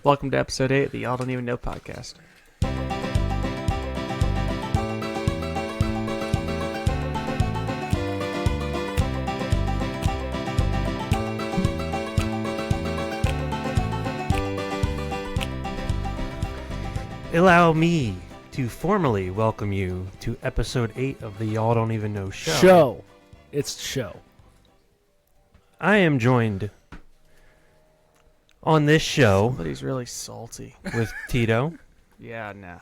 Welcome to episode 8 of the Y'all Don't Even Know podcast. Allow me to formally welcome you to episode 8 of the Y'all Don't Even Know show. It's show. I am joined on this show Somebody's really salty. with Tito, Yeah, nah.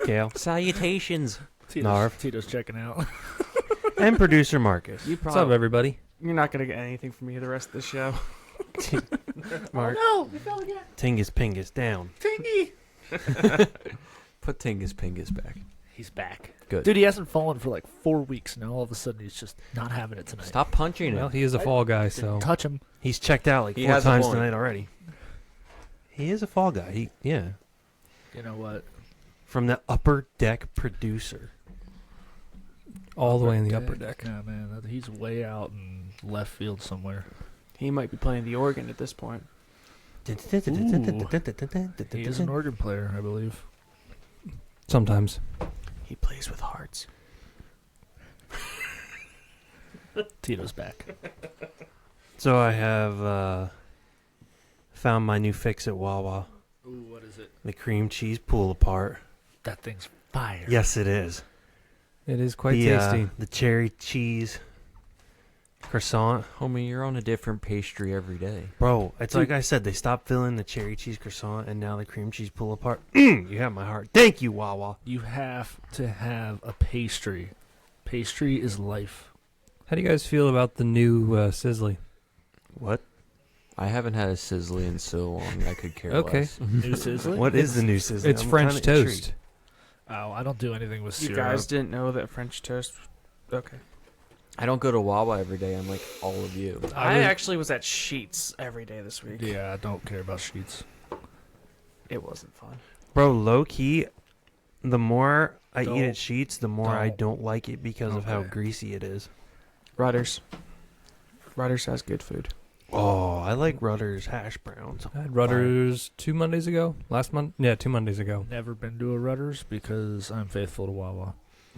Kale, Salutations. Narv. Tito's checking out. and producer Marcus. You What's up, everybody? You're not going to get anything from me the rest of the show. Mark, No, we fell again. Tingus Pingus down. Tingy. Put Tingus Pingus back. He's back. Good. Dude, he hasn't fallen for like 4 weeks now. All of a sudden, he's just not having it tonight. Stop punching Well, him. he is a fall guy, so Didn't touch him. He's checked out like He 4 has a times point. tonight already. He is a fall guy. Yeah. You know what? From the upper deck producer. all the way in the upper deck. Yeah, man. He's way out in left field somewhere. He might be playing the organ at this point. He is an organ player, I believe. Sometimes. He plays with hearts. Tito's back. So I have found my new fix at Wawa. Ooh, what is it? The cream cheese pull apart. That thing's fire. Yes, it is. It is quite the, tasty. The cherry cheese croissant. Homie, you're on a different pastry every day. Bro, it's like I said, they stopped filling the cherry cheese croissant and now the cream cheese pull apart. You have my heart. Thank you, Wawa. You have to have a pastry. Pastry is life. How do you guys feel about the new Sizzly? What? I haven't had a sizzly in so long I could care Okay. less. New sizzling? What is the new sizzle? It's French toast. Oh, I don't do anything with You syrup. guys didn't know that French toast... Okay. I don't go to Wawa every day. I'm like all of you. I actually was at Sheetz every day this week. Yeah, I don't care about sheets. It wasn't fun. Bro, low key, the more I eat Don't. at Sheetz, the more I Don't. don't like it because of how Okay. greasy it is. Rudders. Rudders has good food. Oh, I like Rudder's hash browns. I had Rudders 2 Mondays ago. Last month? Yeah, 2 Mondays ago. Never been to a Rudders because I'm faithful to Wawa.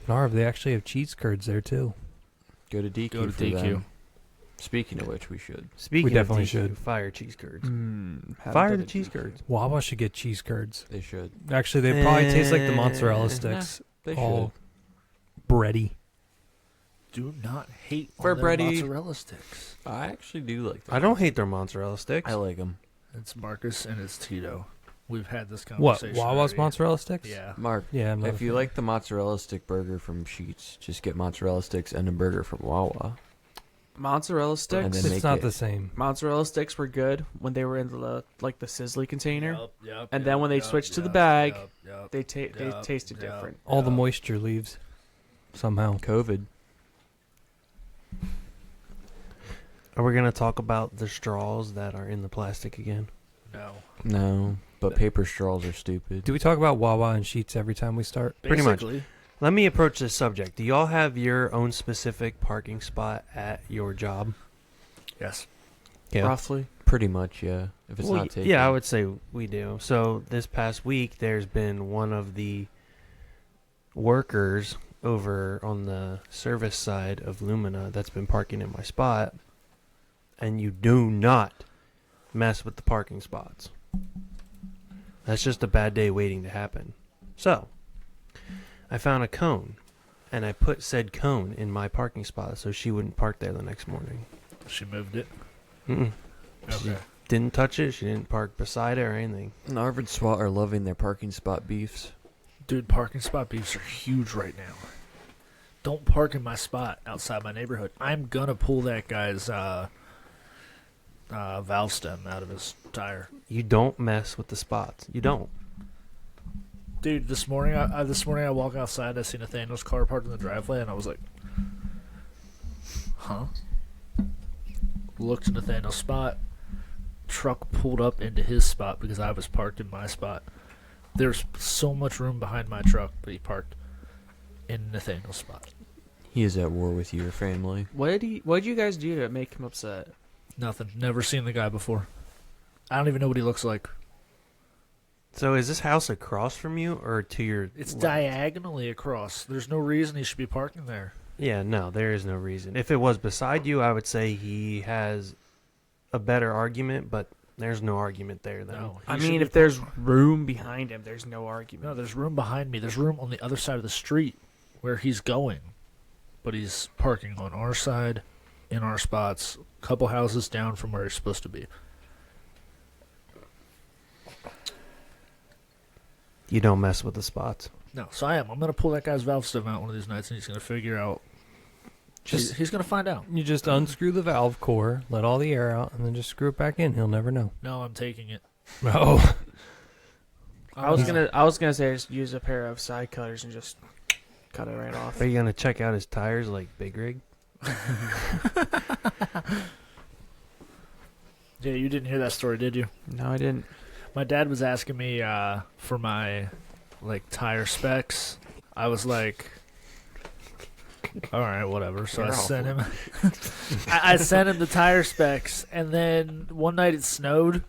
Narv, they actually have cheese curds there, too. Go to DQ Go to for DQ. them. Speaking of which, we should. Speaking definitely of DQ, should. fire cheese curds. Haven't Fire been the to cheese DQ. curds. Wawa should get cheese curds. They should. Actually, they probably taste like the Eh, mozzarella sticks. They all bready. Do not hate For on their bready- mozzarella sticks. should. I actually do like them. I don't hate their mozzarella sticks. I like them. It's Marcus and it's Tito. We've had this What, conversation. Wawa's already. mozzarella sticks? Yeah. Mark, Yeah, I'm not if you like the mozzarella stick burger from Sheetz, just get mozzarella sticks and a burger from Wawa. Mozzarella And sticks. then make It's not it- the same. Mozzarella sticks were good when they were in the the sizzly container. Yep, And then when they switched to the bag, They tasted yep. different. All the Yeah. moisture leaves somehow. COVID. Are we going to talk about the straws that are in the plastic again? No. No, but paper straws are stupid. Do we talk about Wawa and Sheetz every time we start? Pretty much. Basically, Let me approach this subject. Do y'all have your own specific parking spot at your job? yes. Yeah. Roughly. Pretty much, yeah. If it's Well, not taken. yeah, I would say we do. So this past week, there's been one of the workers over on the service side of Lumina that's been parking in my spot, and you do not mess with the parking spots. That's just a bad day waiting to happen. So I found a cone, and I put said cone in my parking spot so she wouldn't park there the next morning. She moved it. Mm-mm. Okay. Didn't touch it. She didn't park beside it or anything. Narv and SWAT are loving their parking spot beefs. Dude, parking spot beefs are huge right now. Don't park in my spot outside my neighborhood. I'm gonna pull that guy's valve stem out of his tire. You don't mess with the spots. You don't. Dude, this morning I walk outside, I see Nathaniel's car parked in the driveway, and I was like, huh? Looked at Nathaniel's spot. Truck pulled up into his spot because I was parked in my spot. There's so much room behind my truck, but he parked in Nathaniel's spot. He is at war with your family. What did you guys do to make him upset? Nothing. Never seen the guy before. I don't even know what he looks like. So is this house across from you or to your It's left? diagonally across. There's no reason he should be parking there. Yeah, no, there is no reason. If it was beside you, I would say he has a better argument, but there's no argument there, then. No. I he should mean, be if there's room behind him, there's no argument. No, there's room behind me. There's room on the other side of the street where he's going. But he's parking on our side, in our spots, a couple houses down from where he's supposed to be. You don't mess with the spots. No, so I am. I'm going to pull that guy's valve stem out one of these nights, and he's going to figure out. He's going to find out. You just unscrew the valve core, let all the air out, and then just screw it back in. He'll never know. No, I'm taking it. Oh. I was gonna say just use a pair of side cutters and just cut it right off. Are you going to check out his tires like Big Rig? Yeah, you didn't hear that story, did you? No, I didn't. My dad was asking me for my tire specs. I was like, all right, whatever. So I sent him. I sent him the tire specs, and then one night it snowed,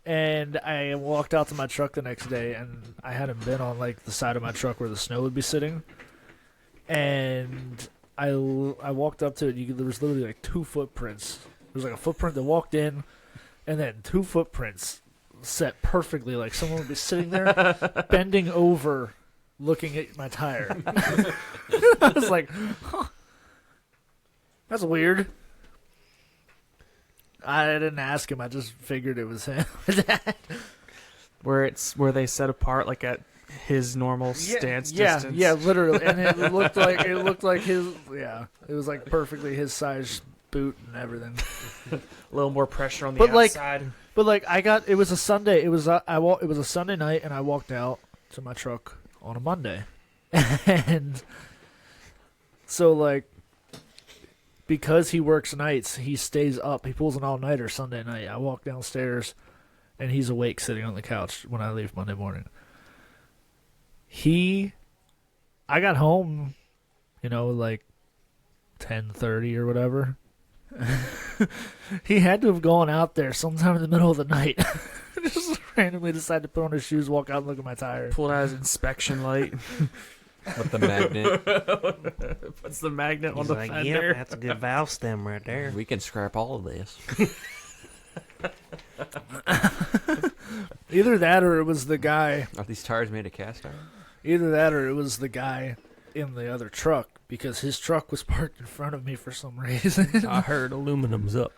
and I walked out to my truck the next day, and I hadn't been on the side of my truck where the snow would be sitting, and I walked up to it. There was literally 2 footprints. There was a footprint that walked in, and then 2 footprints set perfectly. Like someone would be sitting there, bending over, looking at my tire. I was like, huh, that's weird. I didn't ask him. I just figured it was him. Where they set apart at his normal stance distance. Yeah, literally. And it looked like his. Yeah, it was perfectly his size boot and everything. A little more pressure on the outside. But it was a Sunday. It was it was a Sunday night, and I walked out to my truck on a Monday, and so because he works nights, he stays up. He pulls an all-nighter Sunday night. I walk downstairs, and he's awake, sitting on the couch when I leave Monday morning. I got home, 10:30 or whatever. He had to have gone out there sometime in the middle of the night. Just randomly decided to put on his shoes, walk out, and look at my tire. Pulled out his inspection light. With the magnet. Puts the magnet on He's the like, fender. yep, that's a good valve stem right there. We can scrap all of this. Either that or it was the guy. Are these tires made of cast iron? Either that or it was the guy in the other truck, because his truck was parked in front of me for some reason. I heard aluminum's up.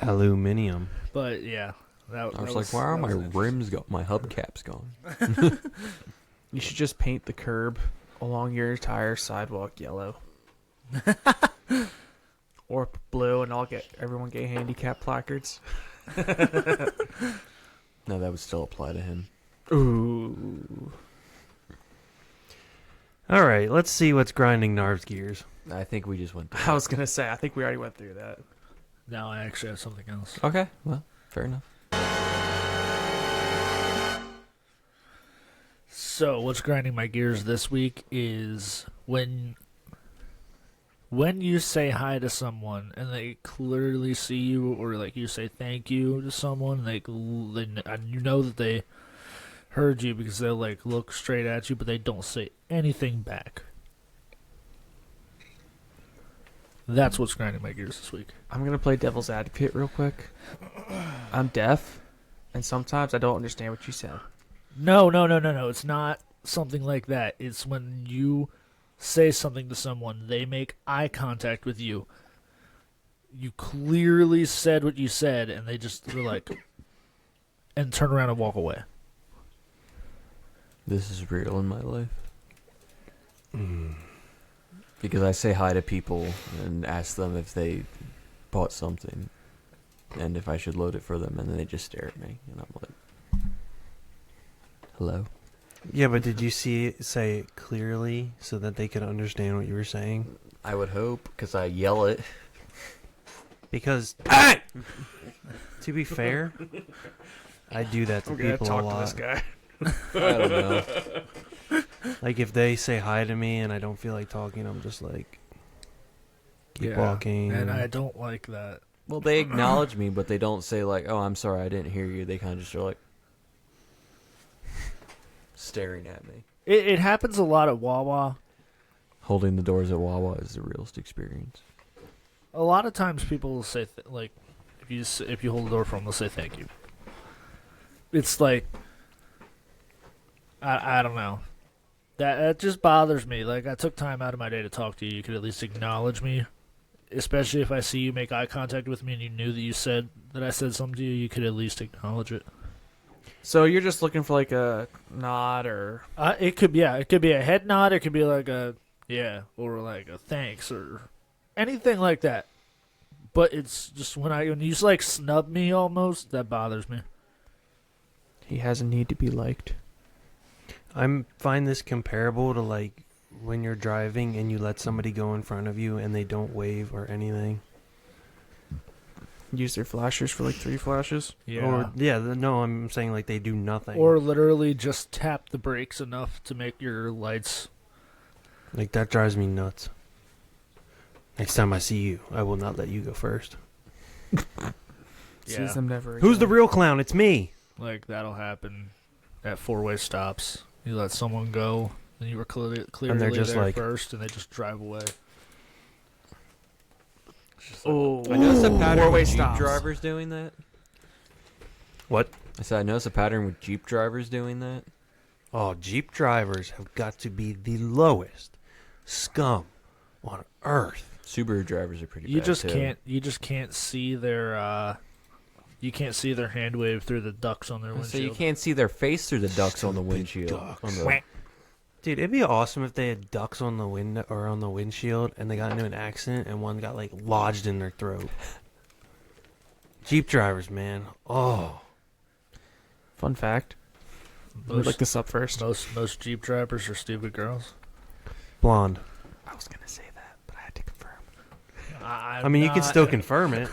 Aluminium. But yeah, I was like, why are my rims gone? My hubcaps gone. You should just paint the curb along your entire sidewalk yellow. Or blue, and everyone get handicap placards. No, that would still apply to him. Ooh. All right, let's see what's grinding Narv's gears. I think we just went through I was gonna say, I think we already went through that. No, I actually have something else. Okay, well, fair enough. So what's grinding my gears this week is when you say hi to someone and they clearly see you, or you say thank you to someone, and you know that they heard you because they'll look straight at you, but they don't say anything back. That's what's grinding my gears this week. I'm gonna play devil's advocate real quick. I'm deaf, and sometimes I don't understand what you said. No. It's not something like that. It's when you say something to someone, they make eye contact with you. You clearly said what you said, and they just were and turn around and walk away. This is real in my life. Because I say hi to people and ask them if they bought something and if I should load it for them, and then they just stare at me, and I'm like, hello? Yeah, but did you say it clearly so that they could understand what you were saying? I would hope, because I yell it. Because, to be fair, I do that to I'm gonna people talk a lot. to this guy. I don't know. If they say hi to me and I don't feel like talking, I'm just keep walking. And I don't like that. Well, they acknowledge me, but they don't say like, "Oh, I'm sorry, I didn't hear you." They kind of just are like staring at me. It happens a lot at Wawa. Holding the doors at Wawa is the realest experience. A lot of times people will say like, if you hold the door for them, they'll say thank you. It's like, I don't know. That just bothers me. Like, I took time out of my day to talk to you. You could at least acknowledge me. Especially if I see you make eye contact with me and you knew that I said something to you, you could at least acknowledge it. So you're just looking for like a nod or It could be a head nod. It could be like a yeah, or like a thanks or anything like that. But it's just when you just like snub me almost, that bothers me. he has a need to be liked. I find this comparable to like when you're driving and you let somebody go in front of you and they don't wave or anything. Use their flashers for like 3 flashes. No, I'm saying like they do nothing. Or literally just tap the brakes enough to make your lights. Like that drives me nuts. Next time I see you, I will not let you go first. Sees them never Who's the again. real clown? It's me. Like that'll happen at 4-way stops. You let someone go, and you were clearly And they're just there like- first, and they just drive away. Oh, I noticed a pattern four-way with Jeep stops. drivers doing that. What? I said I noticed a pattern with Jeep drivers doing that. Oh, Jeep drivers have got to be the lowest scum on earth. Subaru drivers are pretty You bad just too. can't see their you can't see their hand wave through the ducts on their So windshield. you can't see their face through the ducts on the Stupid windshield. ducks. On the- Dude, it'd be awesome if they had ducks on the window or on the windshield and they got into an accident and one got like lodged in their throat. Jeep drivers, man. Oh. Fun fact. Let me look this up first. Most Jeep drivers are stupid girls. Blonde. I was gonna say that, but I had to confirm. I mean, you can still confirm it.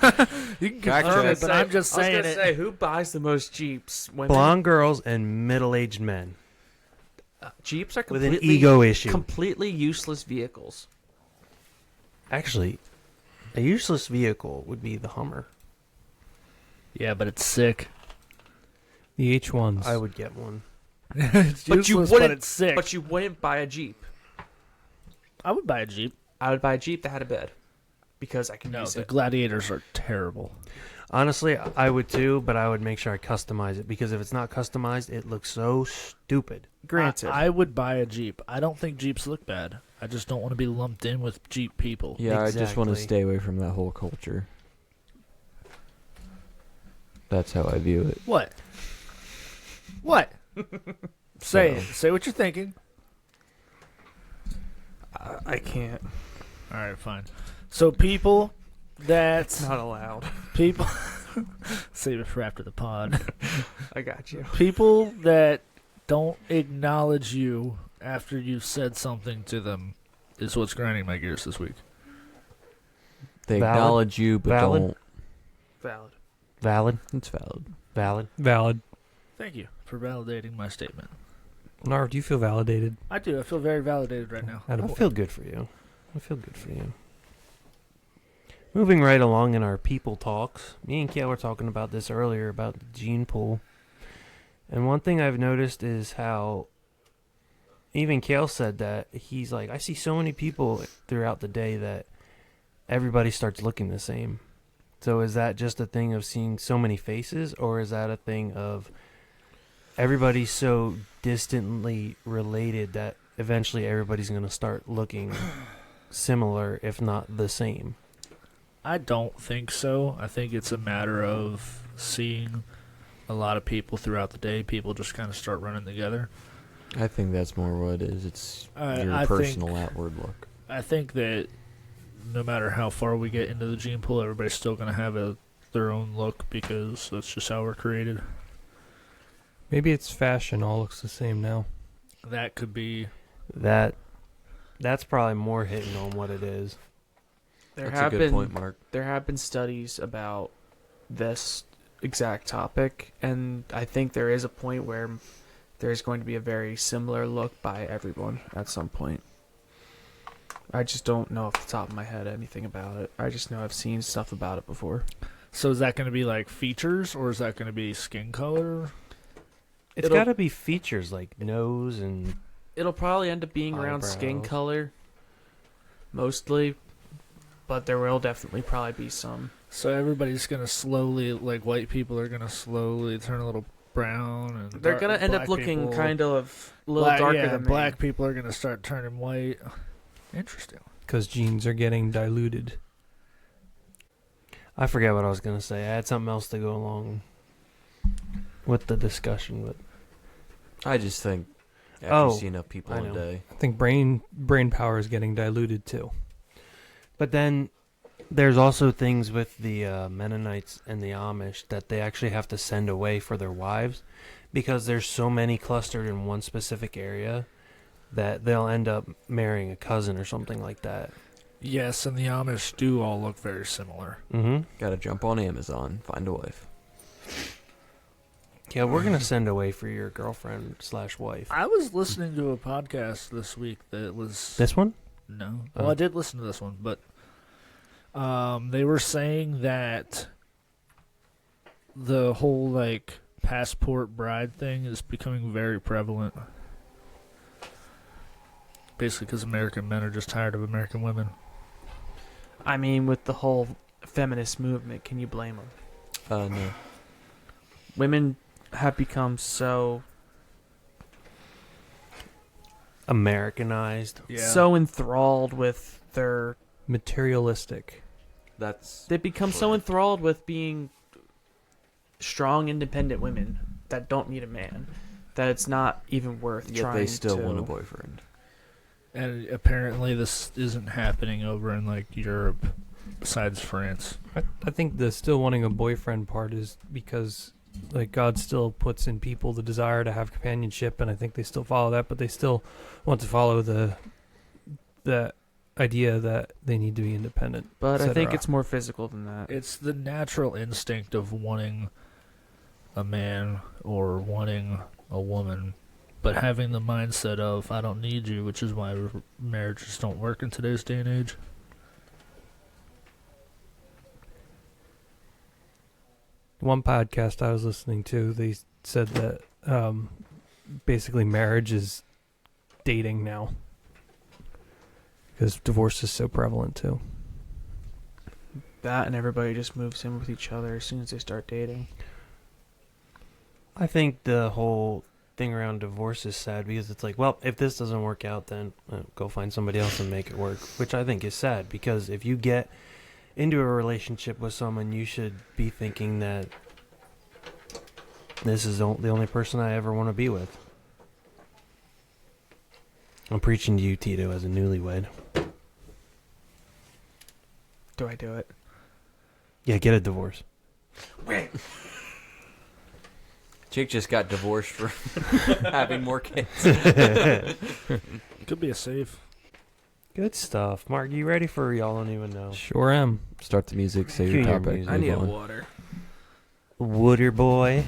You can Fact confirm check. it, but I'm just saying I was it. gonna say, who buys the most Jeeps? Women? Blonde girls and middle-aged men Jeeps are with completely an ego issue. completely useless vehicles. Actually, a useless vehicle would be the Hummer. Yeah, but it's sick. The H1s. I would get one. It's But you useless, wouldn't- but it's sick. But you wouldn't buy a Jeep. I would buy a Jeep. I would buy a Jeep that had a bed because I can No, use the it. Gladiators are terrible. Honestly, I would too, but I would make sure I customize it because if it's not customized, it looks so stupid. Granted, I would buy a Jeep. I don't think Jeeps look bad. I just don't want to be lumped in with Jeep people. Yeah, I just want to Exactly. stay away from that whole culture. That's how I view it. What? What? Say So- it. Say what you're thinking. I can't. All right, fine. So people that It's not allowed. people save it for after the pod. I got you. People that don't acknowledge you after you've said something to them is what's grinding my gears this week. They Valid? acknowledge you, but Valid? don't. Valid. Valid? It's valid. Valid? Valid. Thank you for validating my statement. Narv, do you feel validated? I do. I feel very validated right now. I Attaboy. feel good for you. I feel good for you. Moving right along in our people talks, me and Kale were talking about this earlier about the gene pool. And one thing I've noticed is how even Kale said that he's like, I see so many people throughout the day that everybody starts looking the same. So is that just a thing of seeing so many faces, or is that a thing of everybody's so distantly related that eventually everybody's going to start looking similar, if not the same? I don't think so. I think it's a matter of seeing a lot of people throughout the day. People just kind of start running together. I think that's more what it is. It's your I personal think, outward look. I think that no matter how far we get into the gene pool, everybody's still going to have their own look because that's just how we're created. Maybe it's fashion. All looks the same now. That could be. That's probably more hitting on what it is. There That's a have good been point, Mark. there have been studies about this exact topic, and I think there is a point where there's going to be a very similar look by everyone at some point. I just don't know off the top of my head anything about it. I just know I've seen stuff about it before. So is that going to be like features, or is that going to be skin color? It's got to be features like nose and It'll probably end up being around skin eyebrows. color, mostly, but there will definitely probably be some. So everybody's going to slowly, like white people are going to slowly turn a little brown, and They're gonna end up looking kind of a little darker than me. black people are going to start turning white. Interesting. Because genes are getting diluted. I forget what I was gonna say. I had something else to go along with the discussion, but I just think after you see enough I people in a know. day. I think brain power is getting diluted too. But then there's also things with the Mennonites and the Amish that they actually have to send away for their wives because there's so many clustered in one specific area that they'll end up marrying a cousin or something like that. Yes, and the Amish do all look very similar. Mm-hmm. Gotta jump on Amazon, find a wife. Yeah, we're going to send away for your girlfriend/wife. I was listening to a podcast this week that was... This one? No. Oh. Well, I did listen to this one, but they were saying that the whole, like, passport bride thing is becoming very prevalent. Basically because American men are just tired of American women. I mean, with the whole feminist movement, can you blame them? No. Women have become so Americanized. so enthralled with their. Materialistic. They become so enthralled with being strong, independent women that don't need a man that it's not even worth Yet trying they still to. want a boyfriend. And apparently this isn't happening over in, like, Europe, besides France. I think the still wanting a boyfriend part is because, like, God still puts in people the desire to have companionship, and I think they still follow that, but they still want to follow the idea that they need to be independent. But I think etc. it's more physical than that. It's the natural instinct of wanting a man or wanting a woman, but having the mindset of, I don't need you, which is why marriages don't work in today's day and age. One podcast I was listening to, they said that basically marriage is dating now because divorce is so prevalent too. That and everybody just moves in with each other as soon as they start dating. I think the whole thing around divorce is sad because it's like, well, if this doesn't work out, then go find somebody else and make it work, which I think is sad because if you get into a relationship with someone, you should be thinking that this is the only person I ever want to be with. I'm preaching to you, Tito, as a newlywed. Do I do it? Yeah, get a divorce. Chick just got divorced for having more kids. Could be a save. Good stuff. Mark, you ready for Y'all Don't Even Know? Sure am. Start the music, say Cue your your topic. music. I need a move on. water. Wooder boy.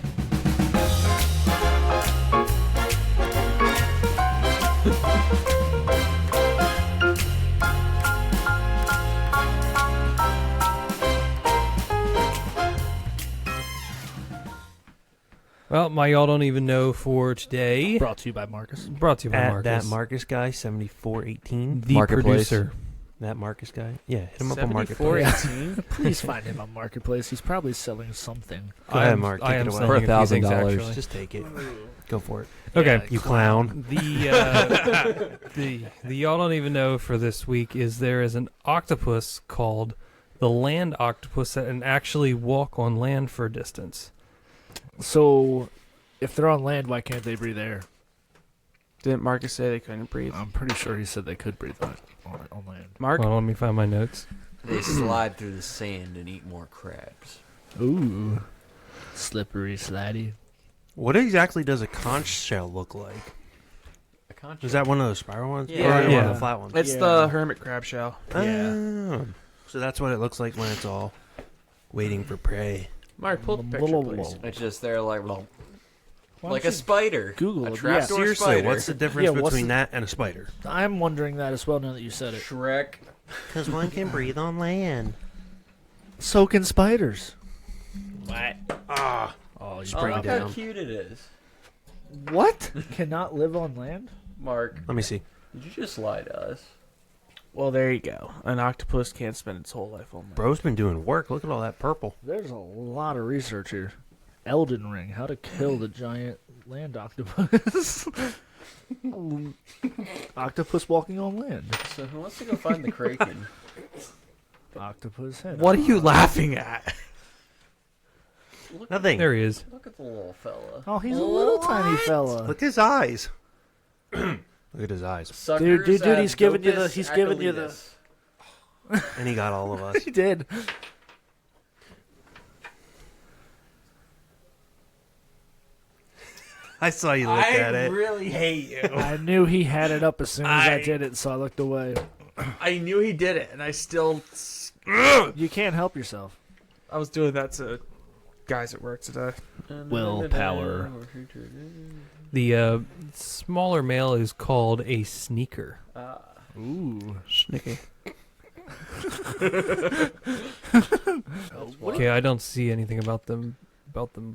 Well, my y'all don't even know for today. Brought to you by Marcus. Brought to you by At Marcus. that Marcus guy, 7418. the Marketplace. producer. That Marcus guy. Yeah, hit him up on Marketplace. 7418. Please find him on Marketplace. He's probably selling something. Go ahead, Mark. Take it away. selling For a few things, $1,000. actually. Just take it. Go for it. Okay. Yeah, You clown. The y'all don't even know for this week is there is an octopus called the land octopus that can actually walk on land for a distance. So, if they're on land, why can't they breathe air? Didn't Marcus say they couldn't breathe? I'm pretty sure he said they could breathe on land. Mark? Well, let me find my notes. They slide through the sand and eat more crabs. Ooh. Slippery, slidey. What exactly does a conch shell look like? A conch Is that one of those spiral ones? Yeah. Or one Yeah. of the flat ones? It's the hermit crab shell. Yeah. Oh. So that's what it looks like when it's all waiting for prey. Mark, pull the picture, please. It's just they're like, well, Why Like don't a you spider. Google a it. trapdoor Seriously, spider. what's the difference Yeah, what's between the- that and a spider? I'm wondering that as well now that you said it. Shrek? Because one can breathe on land. So can spiders. What? Ah, Oh, you Just Oh, bring look it how down. cute it is. What? Cannot live on land? Mark, let me see. did you just lie to us? Well, there you go. An octopus can't spend its whole life on land. Bro's been doing work. Look at all that purple. There's a lot of research here. Elden Ring, how to kill the giant land octopus. Octopus walking on land. So who wants to go find the Kraken? Octopus head. What are you laughing at? Look, Nothing. There he is. look at the little fella. Oh, he's a little tiny fella. Look at his eyes. Look at his eyes. Suckers dude, at he's giving you the- Opus he's giving you the- Acolytus. And he got all of us. He did. I saw you look at it. really hate you. I knew he had it up as soon as I I- did it, so I looked away. I knew he did it, and I still. You can't help yourself. I was doing that to guys at work today. Willpower. The smaller male is called a sneaker. Ooh. Snicky. Okay, I don't see anything about them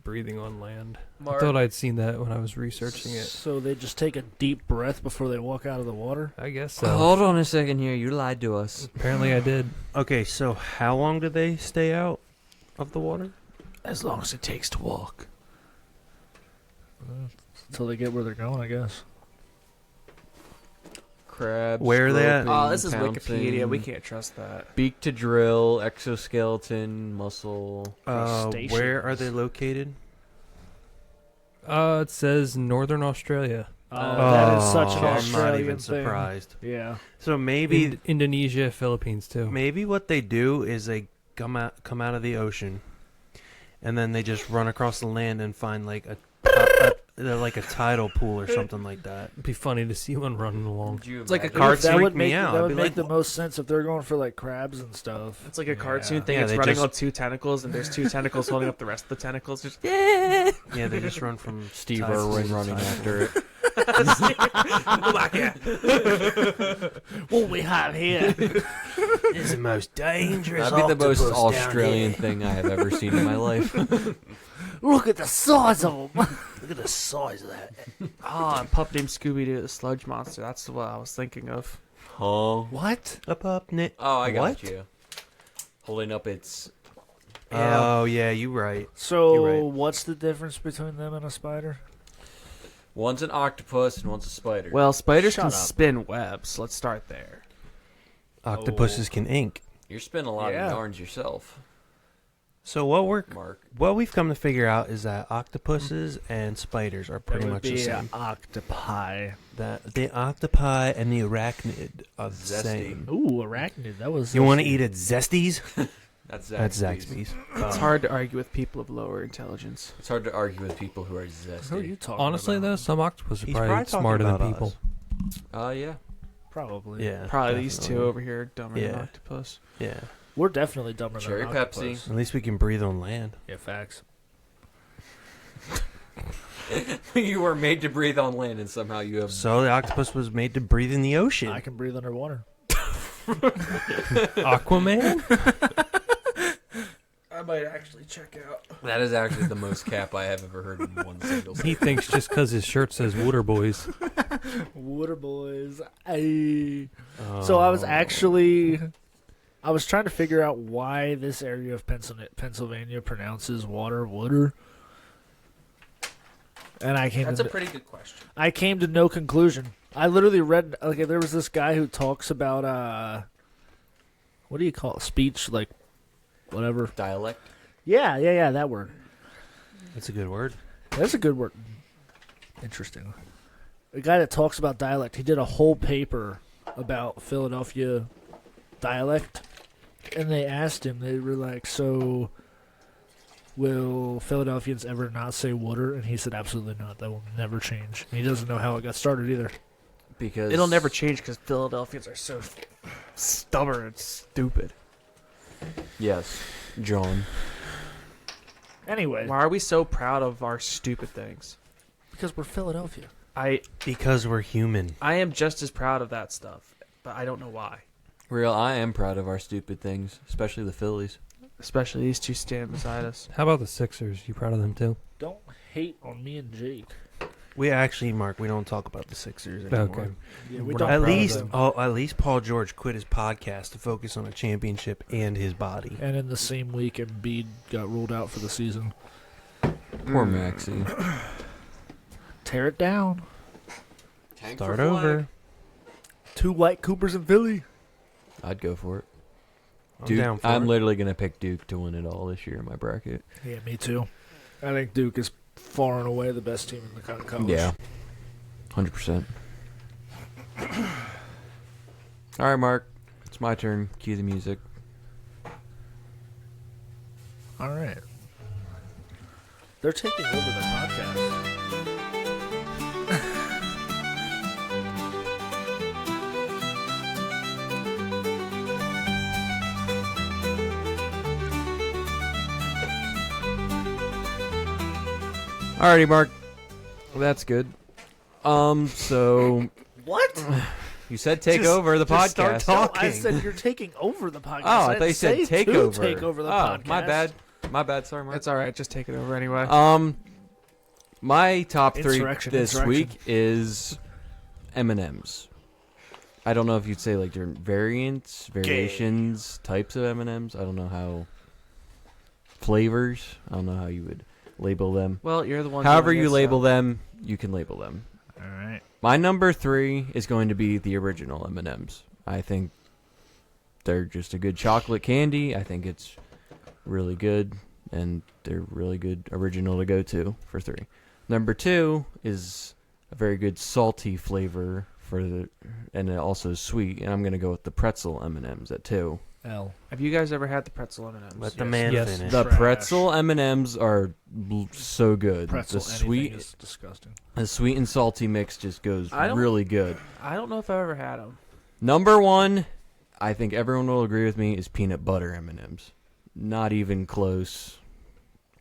breathing on land. I thought I'd seen that when I was researching it. So they just take a deep breath before they walk out of the water? I guess so. Hold on a second here. You lied to us. Apparently I did. Okay, so how long do they stay out of the water? As long as it takes to walk. Until they get where they're going, I guess. Crabs. Where are they at? groping, Oh, this is pouncing, Wikipedia. We can't trust that. Beak to drill, exoskeleton, muscle. Crustaceans. Where are they located? It says Northern Australia. That is such an I'm not Australian even thing. surprised. Yeah. So maybe Indonesia, Philippines too. maybe what they do is they come out of the ocean, and then they just run across the land and find like a tidal pool or something like that. It'd be funny to see one running along. It's like a Card cartoon. That would freak me make out. that I'd would be make like, the most sense if they're going for like crabs and stuff. It's like a cartoon thing. Yeah, It's they running just- on two tentacles, and there's two tentacles holding up the rest of the tentacles. Just Yeah, they just run from Steve tide Irwin to running tide. after it. What we have here? This is the most dangerous. That'd be the most octopus down Australian here. thing I have ever seen in my life. Look at the size of them. Look at the size of that. oh, and pup named Scooby Doo, the sludge monster. That's what I was thinking of. Huh? What? A pup knit. Oh, I got What? you. Holding up its. Oh yeah, you right. So You're right. what's the difference between them and a spider? One's an octopus and one's a spider. Well, spiders Shut can up. spin webs. Let's start there. Octopuses can ink. You're spinning a lot Yeah. of yarns yourself, So what Mark. we've come to figure out is that octopuses and spiders are pretty That would much the be same. octopi. That the octopi and the arachnid are the Zesty. same. Ooh, arachnid. That was. You want to eat at Zesties? That's That's Zaxby's. Zaxby's. It's hard to argue with people of lower intelligence. It's hard to argue with people who are Who are you zesty. talking Honestly, about? though, some octopus are He's probably probably talking smarter than about people. us. Yeah. Probably. Yeah, Probably these two definitely. over here are dumber than Yeah. octopus. Yeah, We're definitely dumber Cherry than an octopus. Pepsi. at least we can breathe on land. Yeah, facts. You were made to breathe on land, and somehow you have. So the octopus was made to breathe in the ocean. I can breathe underwater. Aquaman? I might actually check out. That is actually the most cap I have ever heard in one single He sentence. thinks just because his shirt says Water Boys. Water boys. Ay. So I was trying to figure out why this area of Pennsylvania pronounces water. And I came That's to a pretty good question. I came to no conclusion. I literally read like there was this guy who talks about what do you call it? Speech, like whatever. Dialect. Yeah, that word. That's a good word. That's a good word. Interesting. The guy that talks about dialect, he did a whole paper about Philadelphia dialect, and they asked him, they were like, so will Philadelphians ever not say water? And he said, absolutely not. That will never change. And he doesn't know how it got started either. Because It'll never change because Philadelphians are so stubborn and stupid. Yes, John. Anyway, Why are we so proud of our stupid things? Because we're Philadelphia. Because we're human. I am just as proud of that stuff, but I don't know why. Real, I am proud of our stupid things, especially the Phillies. Especially these two stand beside us. How about the Sixers? You proud of them too? Don't hate on me and Jake. We actually, Mark, we don't talk about the Sixers anymore. Okay. Yeah, we We're don't not At proud of least, them. at least Paul George quit his podcast to focus on a championship and his body. And in the same week, Embiid got ruled out for the season. Poor Maxie. Tear it down. Start over. 2 White Coopers in Philly. I'd go for it. I'm Duke, down for I'm it. literally going to pick Duke to win it all this year in my bracket. Yeah, me too. I think Duke is far and away the best team in the college. Yeah. 100%. All right, Mark. It's my turn. Cue the music. All right. They're taking over the podcast. Alrighty, Mark. Well, that's good. So What? you said take Just- over the just start podcast. talking. I said you're taking over the podcast. Oh, I didn't thought you said say take to over. take over the podcast. My bad. My bad. Sorry, Mark. It's all right. Just take it over anyway. My top 3 Insurrection, this insurrection. week is M&Ms. I don't know if you'd say like different variations, types of M&Ms. I don't know how flavors. I don't know how you would label them. Well, you're the one. However doing you it, label so- them, you can label them. All right. My number 3 is going to be the original M&Ms. I think they're just a good chocolate candy. I think it's really good, and they're really good original to go to for 3. Number 2 is a very good salty flavor and it also is sweet. And I'm gonna go with the pretzel M&Ms at 2. L. Have you guys ever had the pretzel M&Ms? Let the Yes. man Yes. finish. The Trash. pretzel M&Ms are so good. Pretzel. The Anything sweet, is disgusting. the sweet and salty mix just goes I don't- really good. I don't know if I've ever had them. Number 1, I think everyone will agree with me, is peanut butter M&Ms. Not even close.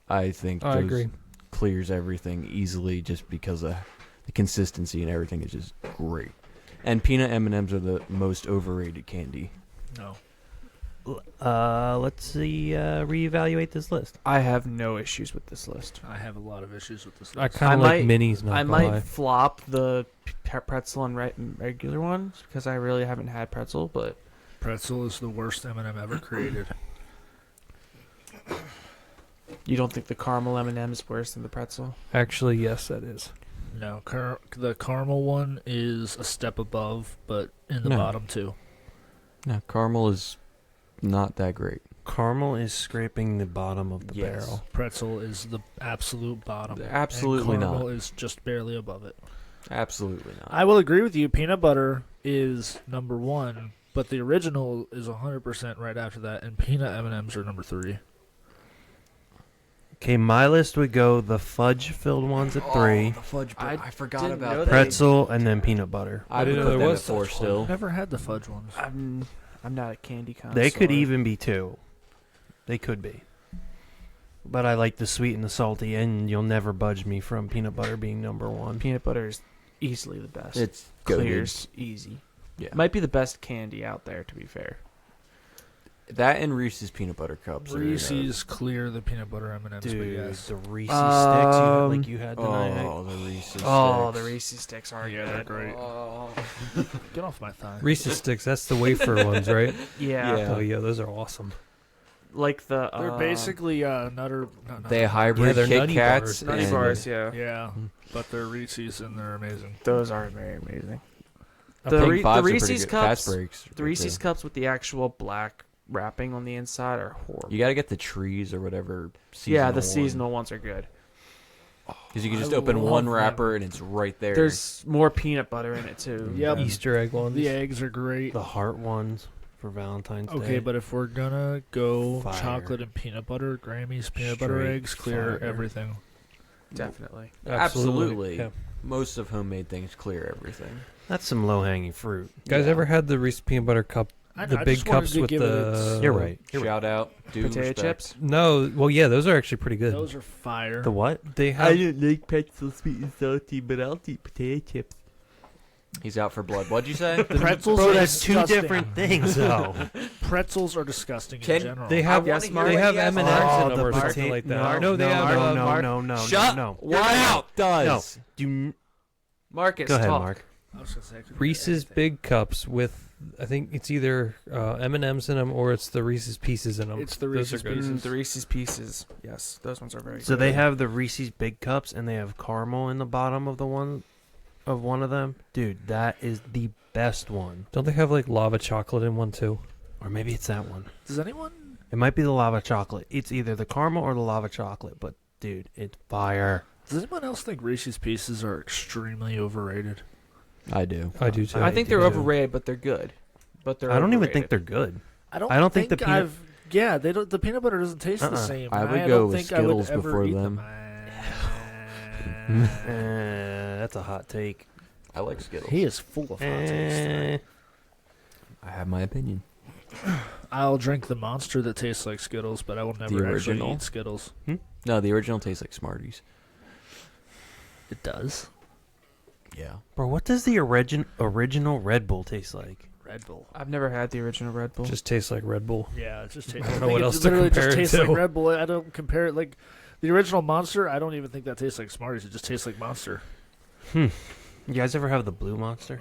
I think I those agree. clears everything easily just because of the consistency and everything is just great. And peanut M&Ms are the most overrated candy. No. Let's see. Reevaluate this list. I have no issues with this list. I have a lot of issues with this I list. kind I of like might- minis. Not I gonna might lie. flop the pretzel and regular ones because I really haven't had pretzel, but Pretzel is the worst M&M ever created. you don't think the caramel M&M is worse than the pretzel? Actually, yes, that is. No, the caramel one is a step above, but in the No. bottom too. No, caramel is not that great. Caramel is scraping the bottom of the Yes. barrel. Pretzel is the absolute bottom. Absolutely and caramel not. is just barely above it. Absolutely not. I will agree with you. Peanut butter is number 1, but the original is 100% right after that, and peanut M&Ms are number 3. Okay, my list would go the fudge-filled ones at 3, the fudge I forgot didn't about know that. that. pretzel, and then peanut butter. I I would didn't put know them there at was 4 such still. Never had the fudge ones. I'm not a candy connoisseur. They could even be 2. They could be. But I like the sweet and the salty, and you'll never budge me from peanut butter being number 1. Peanut butter is easily the best. It's good. Clears easy. Yeah. Might be the best candy out there, to be fair. That and Reese's peanut butter cups. are, Reese's clear the peanut butter M&Ms, but Dude, yes. the Reese's sticks you had, Um, like you had tonight. Oh, the Reese's. Oh, the sticks. Reese's sticks are Yeah, good. they're great. Oh. Get off my thigh. Reese's sticks. That's the wafer ones, right? Yeah. Yeah. Oh yeah, those are awesome. Like the. They're basically nutter. Not They nutter. hybrid Yeah, they're Kit nutty Kats. bars, Nutty and- bars, yeah. Yeah, but they're Reese's and they're amazing. Those are very amazing. I The think Re- Fives are Reese's pretty good. cups- Fast breaks. The Reese's cups with the actual black wrapping on the inside are horrible. You got to get the trees or whatever. Yeah, the seasonal ones are good. Because you can I just open love one them. wrapper and it's right there. There's more peanut butter in it too. Yep. Easter egg ones. The eggs are great. The heart ones for Valentine's Day. Okay, but if we're gonna go Fire. chocolate and peanut butter, Grammy's peanut butter Straight eggs clear fire. everything. Definitely. Absolutely. Yeah. Most of homemade things clear everything. That's some low-hanging fruit. Guys, Yeah. ever had the Reese's peanut butter cup the big cups with the. You're right. Shout out. Due Potato respect. chips. No, well, yeah, those are actually pretty good. Those are fire. The what? They have. don't like pretzels sweet and salty, but I'll eat potato chips. He's out for blood. What'd you say? Pretzels Bro, are that's two disgusting. different things, though. Pretzels are disgusting Can- in general. They have Yes, Mark. they have Yes, M&Ms Mark. in them or the something like that. No, they have no. Shut no. Your mouth does. Do Marcus, go ahead, talk. Mark. I was gonna say, I couldn't Reese's get anything. Big Cups with I think it's either M&Ms in them or it's the Reese's Pieces in them. It's the Those are Reese's good. Pieces. The Reese's Pieces. Yes, those ones are very So good. they have the Reese's Big Cups, and they have caramel in the bottom of one of them. Dude, that is the best one. Don't they have like lava chocolate in one too? Or maybe it's that one. Does anyone? It might be the lava chocolate. It's either the caramel or the lava chocolate, but dude, it's fire. Does anyone else think Reese's Pieces are extremely overrated? I do. I do too. I think they're do. overrated, but they're good. But they're I don't even think overrated. they're good. I don't think the peanut- I've. Yeah, they don't. The peanut butter doesn't taste the same. I and would I go don't with think I would Skittles ever before eat them. That's a hot take. I like Skittles. He is full of hot takes tonight. I have my opinion. I'll drink the monster that tastes like Skittles, but I will never actually original? eat Skittles. No, the original tastes like Smarties. It does. Yeah. Bro, what does the original Red Bull taste like? Red Bull. I've never had the original Red Bull. Just tastes like Red Bull. Yeah, it just tastes. I don't I know think what it else to literally compare just it tastes to. like Red Bull. I don't compare it like the original Monster. I don't even think that tastes like Smarties. It just tastes like Monster. You guys ever have the Blue Monster?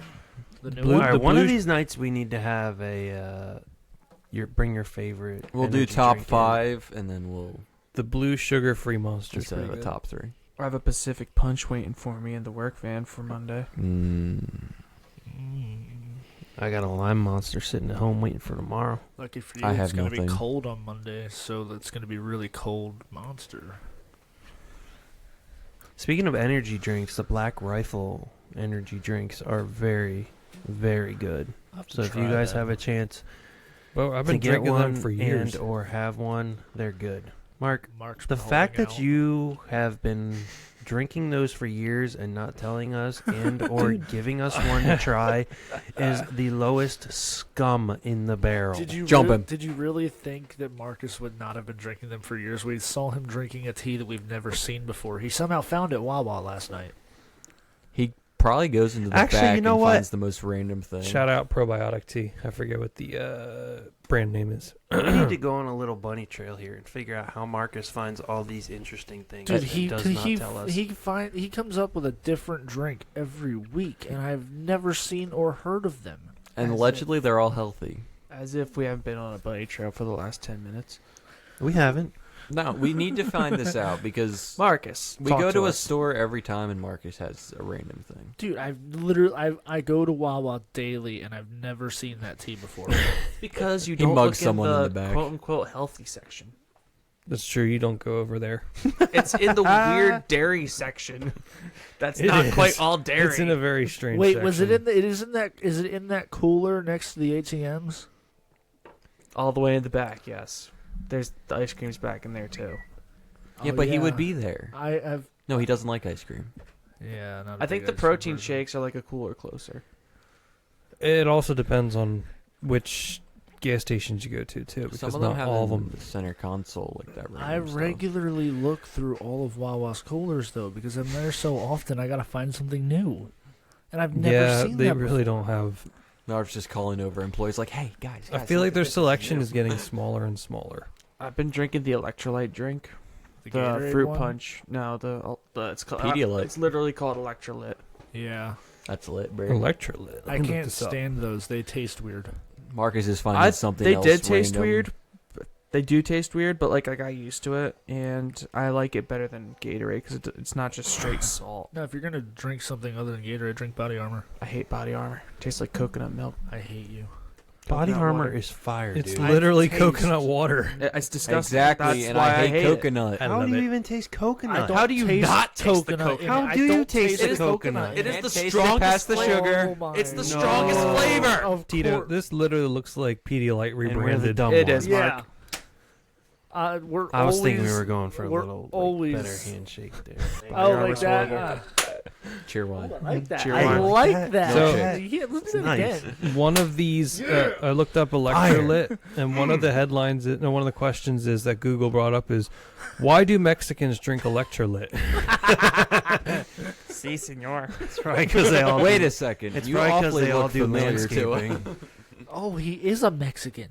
The new Blue- All one. right, one of blue- these nights we need to have bring your favorite. We'll do energy top drink in. 5, and then we'll The blue sugar-free monster. instead of a top 3. I have a Pacific Punch waiting for me in the work van for Monday. I got a Lime Monster sitting at home waiting for tomorrow. Lucky for you, I it's have going to be nothing. cold on Monday, so it's going to be really cold Monster. Speaking of energy drinks, the Black Rifle energy drinks are very, very good. I'll have to So if you try guys that. have a chance Well, I've to been get drinking one them for years. and or have one, they're good. Mark, Mark's the been fact holding that out. you have been drinking those for years and not telling us and or giving us one to try is the lowest scum in the barrel. Did you Jump him. Did you really think that Marcus would not have been drinking them for years? We saw him drinking a tea that we've never seen before. He somehow found it at Wawa last night. He probably goes into the Actually, back you know and what? finds the most random thing. Shout out Probiotic Tea. I forget what the brand name is. We need to go on a little bunny trail here and figure out how Marcus finds all these interesting things. Dude, that he does not tell us. he comes up with a different drink every week, and I've never seen or heard of them. And That's allegedly, they're all healthy. As if we haven't been on a bunny trail for the last 10 minutes. We haven't. No, we need to find this out because Marcus, we talk go to a us. store every time, and Marcus has a random thing. Dude, I go to Wawa daily, and I've never seen that tea before. Because you He don't mugged look someone in in the the, back. quote-unquote healthy section. That's true. You don't go over there. It's in the weird dairy section. That's It not is. quite all dairy. It's in a very strange. Wait, was it section. in the? It is in that. Is it in that cooler next to the ATMs? all the way in the back, yes. There's the ice cream's back in there too. Yeah, Oh, but he would yeah. be there. I have. No, he doesn't like ice cream. Yeah, not a I think big the ice cream protein person. shakes are like a cooler closer. It also depends on which gas stations you go to too, because Some of them not have all of in them. the center console like that. I random stuff. regularly look through all of Wawa's coolers though, because I'm there so often. I gotta find something new, and I've never Yeah, seen they that really before. don't have. Marv's just calling over employees like, "Hey guys, I feel like their selection is getting smaller and smaller. I've been drinking the electrolyte drink, the Gatorade fruit one? punch. No, the it's called Pedialyte. It's literally called electrolyte. Yeah, That's lit, bro." Electrolyte. I can't stand those. They taste weird. Marcus is finding something They else. did taste random. weird. They do taste weird, but like I got used to it, and I like it better than Gatorade because it's not just straight salt. No, if you're gonna drink something other than Gatorade, drink Body Armor. I hate Body Armor. Tastes like coconut milk. I hate you. Body Coconut armor water. is fire, It's dude. literally taste- coconut water. It's disgusting. Exactly, That's and why I hate it. coconut. I How love do you it. even taste coconut? don't How do you taste not taste the coconut? coconut? in it. How I do you don't taste the the coconut? It is Can't the taste it strongest past the flavor. sugar. Oh It's the my strongest God. flavor. Of Tito, course. this literally looks like Pedialyte And we're the rebranded. dumb It ones. is, Yeah. Mark. We're I was always, thinking we were going for a we're little always, better handshake there. Oh, Armor's like that. horrible. Cheer one. I like that. Cheer I one. like that. So- yeah, let's do it Nice. again. One of these, I looked up electrolyte, and one of the headlines, no, one of the questions is that Google brought up is, why do Mexicans drink electrolyte? Si, senor. It's probably because they all. Wait a second. It's you probably because awfully they all look do familiar to landscaping. Oh, he is a Mexican.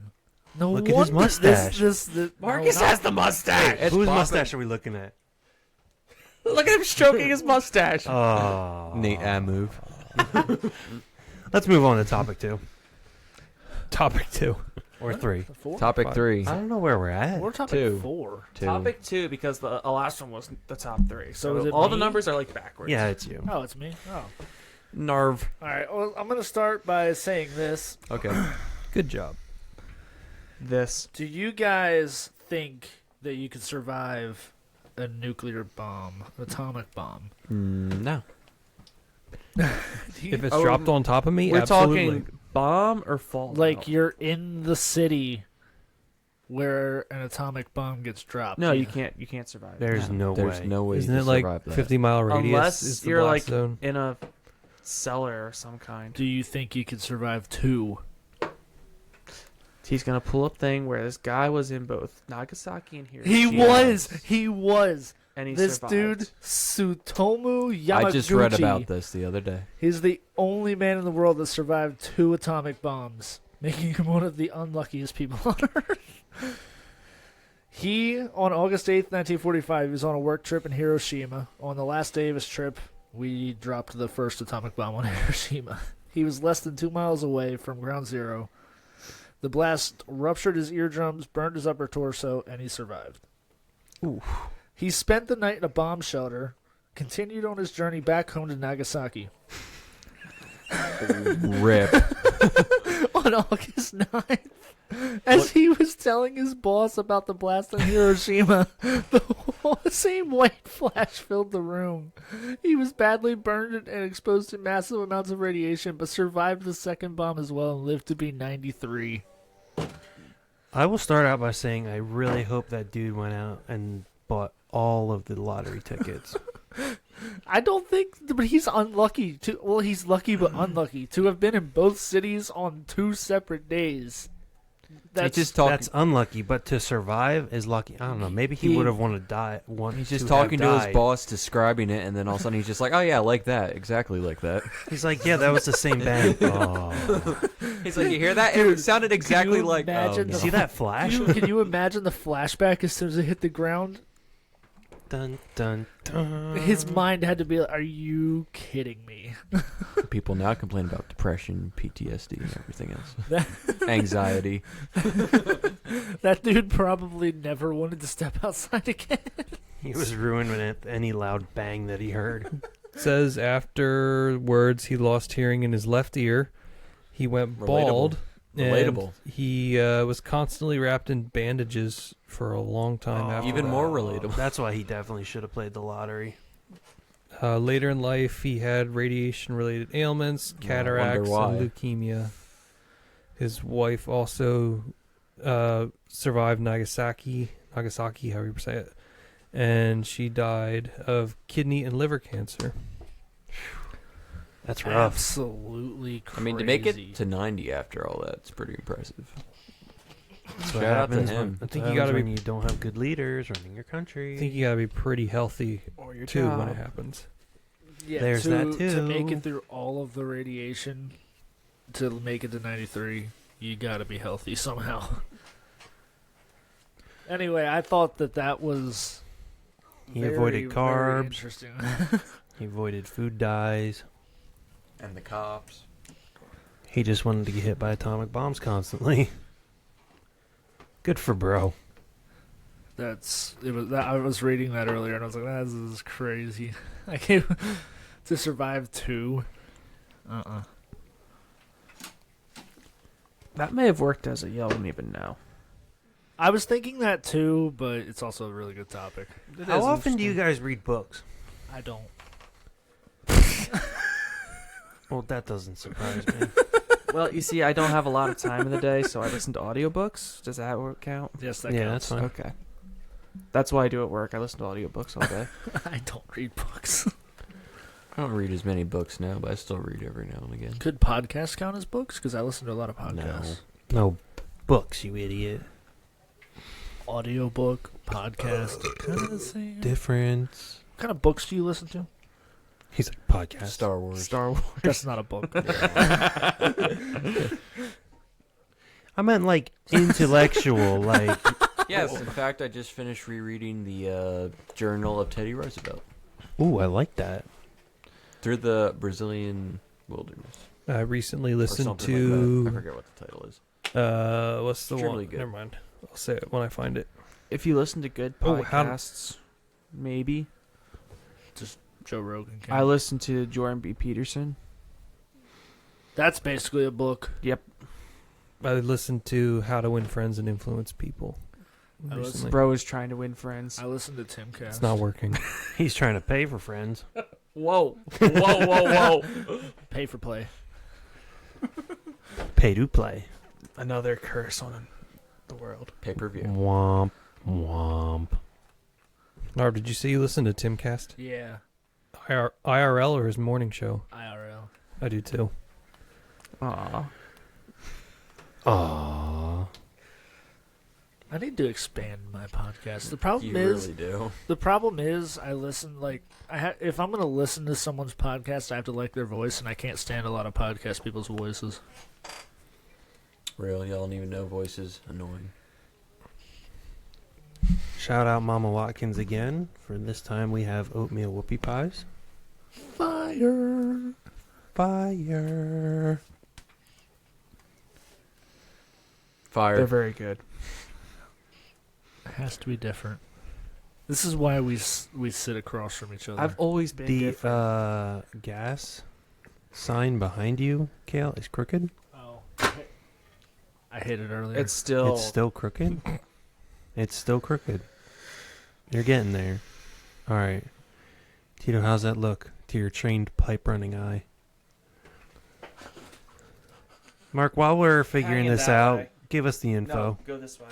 No Look at his wonder mustache. Marcus has the mustache. It's Whose popping. mustache are we looking at? Look at him stroking his mustache. Oh. Nate, move. Let's move on to topic 2 Topic 2. or 3. Four? Topic Five. 3. I don't know where we're at. We're topic Two. 4. Topic 2 because the last one was the top 3. So So, is it all the me? numbers are like backwards. Yeah, it's you. Oh, it's me. Oh, Narv. all right. Well, I'm gonna start by saying this. Okay. Good job. This. Do you guys think that you could survive a nuclear bomb, atomic bomb? No. If it's dropped on top of me, We're absolutely. talking bomb or fall. Like you're in the city where an atomic bomb gets dropped. No, you Yeah. can't survive. There's no way. There's no way Isn't to it like survive that. 50-mile radius? Unless is the you're blast like zone? in a cellar or some kind. Do you think you could survive 2? He's gonna pull up thing where this guy was in both Nagasaki and Hiroshima. He was. And he This survived. dude, Tsutomu Yamaguchi. I just read about this the other day. He's the only man in the world that survived 2 atomic bombs, making him one of the unluckiest people on Earth. He, on August 8th, 1945, was on a work trip in Hiroshima. On the last day of his trip, we dropped the first atomic bomb on Hiroshima. He was less than 2 miles away from ground zero. The blast ruptured his eardrums, burned his upper torso, and he survived. He spent the night in a bomb shelter, continued on his journey back home to Nagasaki. Rip. On August 9th, as he was telling his boss about the blast in Hiroshima, the same white flash filled the room. He was badly burned and exposed to massive amounts of radiation, but survived the second bomb as well and lived to be 93. I will start out by saying I really hope that dude went out and bought all of the lottery tickets. I don't think, but he's unlucky to. Well, he's lucky but unlucky to have been in both cities on 2 separate days. He's just talking. That's unlucky, but to survive is lucky. I don't know. Maybe he would have wanted to die. He's just talking to his boss, describing it, and then all of a sudden he's just like, "Oh yeah, like that, exactly like that." He's like, yeah, that was the same band. Oh. He's like, "You hear that? Dude, it sounded exactly you like." imagine You the- see that flash? Can you imagine the flashback as soon as it hit the ground? Dun, dun, dun. His mind had to be like, "Are you kidding me?" People now complain about depression, PTSD, and everything else. Anxiety. That dude probably never wanted to step outside again. He was ruined with any loud bang that he heard. It says afterwards he lost hearing in his left ear. He went bald. Relatable. And he was constantly wrapped in bandages for a long time after Even that. more relatable. That's why he definitely should have played the lottery. Later in life, he had radiation-related ailments, cataracts, why. and leukemia. His wife also survived Nagasaki, however you say it, and she died of kidney and liver cancer. That's rough. Absolutely crazy. I mean, to make it to 90 after all that, it's pretty impressive. That's what Shout out to happens him. when, I think you you gotta when be- you don't have good leaders running your country. I think you gotta be pretty healthy Or your too when job. it happens. Yeah, There's to, that To make too. it through all of the radiation, to make it to 93, you gotta be healthy somehow. Anyway, I thought that was. He very, avoided very carbs. interesting. He avoided food dyes. And the cops. He just wanted to get hit by atomic bombs constantly. Good for bro. I was reading that earlier and I was like, this is crazy. I can't to survive 2. That may have worked as a you don't even know. I was thinking that too, but it's also a really good topic. How often do you guys read books? I don't. Well, that doesn't surprise me. Well, you see, I don't have a lot of time in the day, so I listen to audiobooks. Does that count? Yes, that Yeah, counts. that's fine. Okay. That's what I do at work. I listen to audiobooks all day. I don't read books. I don't read as many books now, but I still read every now and again. Could podcasts count as books? Because I listen to a lot of podcasts. No books, you idiot. Audiobook, podcast, kind of the same. Difference. What kind of books do you listen to? He's like, podcast. Star Wars. Star Wars. That's not a book. I meant like intellectual, like. Yes, in fact, I just finished rereading the Journal of Teddy Roosevelt. Ooh, I like that. Through the Brazilian wilderness. I recently Or listened something to. like that. I forget what the title is. What's the Extremely one? good. Never mind. I'll say it when I find it. If you listen to good Oh, podcasts, maybe. Joe Rogan. I listen to Jordan B. Peterson. That's basically a book. I listened to How to Win Friends and Influence People. I recently. listened- Bro is trying to win friends. I listened to Timcast. It's not working. He's trying to pay for friends. Whoa. Whoa. Pay for play. Pay to play. Another curse on the world. Pay-per-view. Womp, womp. Narb, did you say you listened to Timcast? Yeah. IRL or his morning show? IRL. I do too. Aw. Aww. I need to expand my podcast. The problem You is, really do. the problem is, I listen like if I'm gonna listen to someone's podcast, I have to like their voice, and I can't stand a lot of podcast people's voices. Really, y'all don't even know voices. Annoying. Shout out Mama Watkins again. For this time we have oatmeal whoopie pies. Fire. Fire. Fire. They're very good. It has to be different. This is why we sit across from each other. I've always been The different. gas sign behind you, Kale, is crooked. Oh. I hit it earlier. It's still. It's still crooked. It's still crooked. You're getting there. All right, Tito, how's that look to your trained pipe running eye? Mark, while we're figuring Hang it this that out, way. give us the info. No, go this way.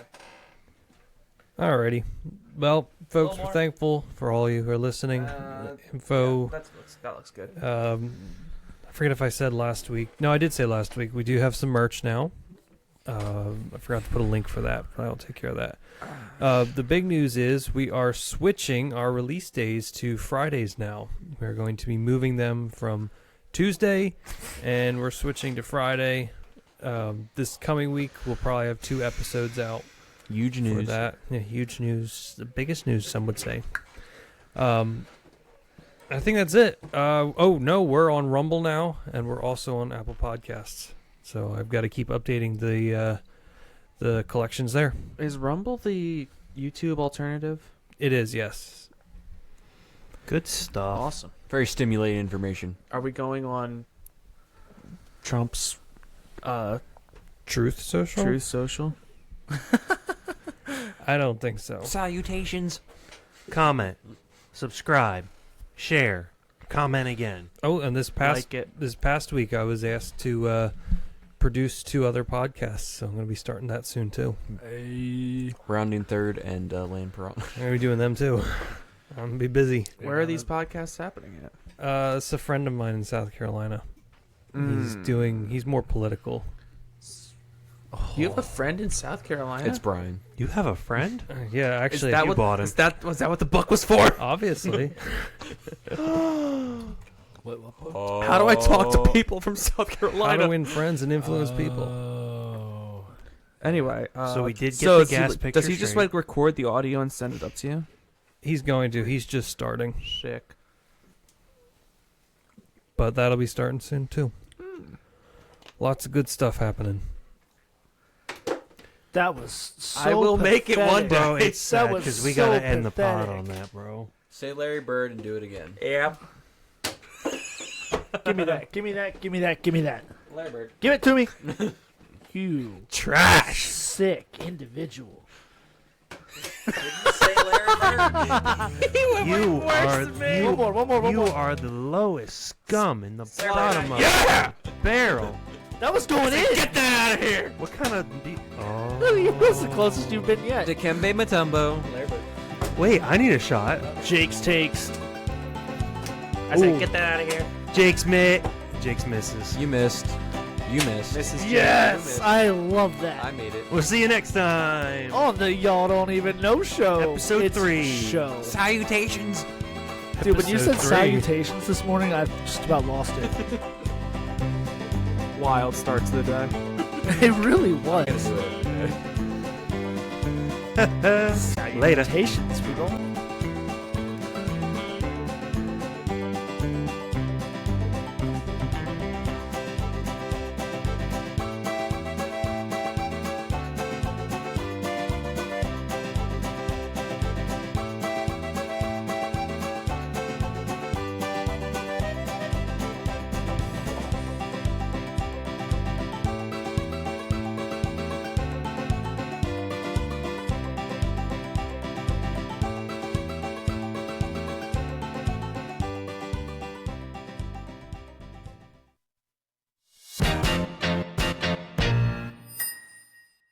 Alrighty. Well, folks, Little we're more. thankful for all you who are listening. Info. Yeah, that looks good. I forget if I said last week. No, I did say last week. We do have some merch now. I forgot to put a link for that, but I'll take care of that. The big news is we are switching our release days to Fridays now. We're going to be moving them from Tuesday, and we're switching to Friday. This coming week, we'll probably have 2 episodes out. Huge For news. that. Yeah, huge news. The biggest news, some would say. I think that's it. Oh, no, we're on Rumble now, and we're also on Apple Podcasts. So I've got to keep updating the collections there. Is Rumble the YouTube alternative? It is, yes. Good stuff. Awesome. Very stimulating information. Are we going on Trump's Truth Social? Truth Social? I don't think so. Salutations. Comment, subscribe, share, comment again. Oh, and this Like it. past week I was asked to produce 2 other podcasts, so I'm going to be starting that soon too. Rounding third and Land Piranha. I'm going to be doing them too. I'm going to be busy. Where are these podcasts happening at? It's a friend of mine in South Carolina. Mm. He's more political. You have a friend in South Carolina? It's Brian. You have a friend? Yeah, Is actually, that you what, bought him. was that what the book was for? obviously. How do I talk to people from South How Carolina? to win friends and influence people. Oh. Anyway, So we did get so the does he- gas picture Does he just straight. like record the audio and send it up to you? He's going to. He's just starting. Sick. But that'll be starting soon, too. Lots of good stuff happening. That was so I will make it one pathetic. day. Bro, it's That sad was because we so gotta end the pod pathetic. on that, bro. Say Larry Bird and do it again. Yeah. Give me that. Give me that. Give me that. Give me that. Larry Bird. Give it to me. You Trash. sick individual. Say Larry Bird. You are One more. One more. One you more. are the lowest scum in the Sarah, bottom of yeah! the barrel. That was going in. Get that out of here. What kind of? Oh. That's the closest you've been yet. Dikembe Mutombo. Larry Bird. Wait, I need a shot. Jake's takes. I said, get that out of here. Jake's misses. You missed. Mrs. J. Yes, I love that. I made it. We'll see you next time. On the Y'all Don't Even Know show. Episode It's 3. Show. Salutations. Dude, when you Episode said 3. salutations this morning, I just about lost it. Wild start to the day. It really was. Later. Salutations,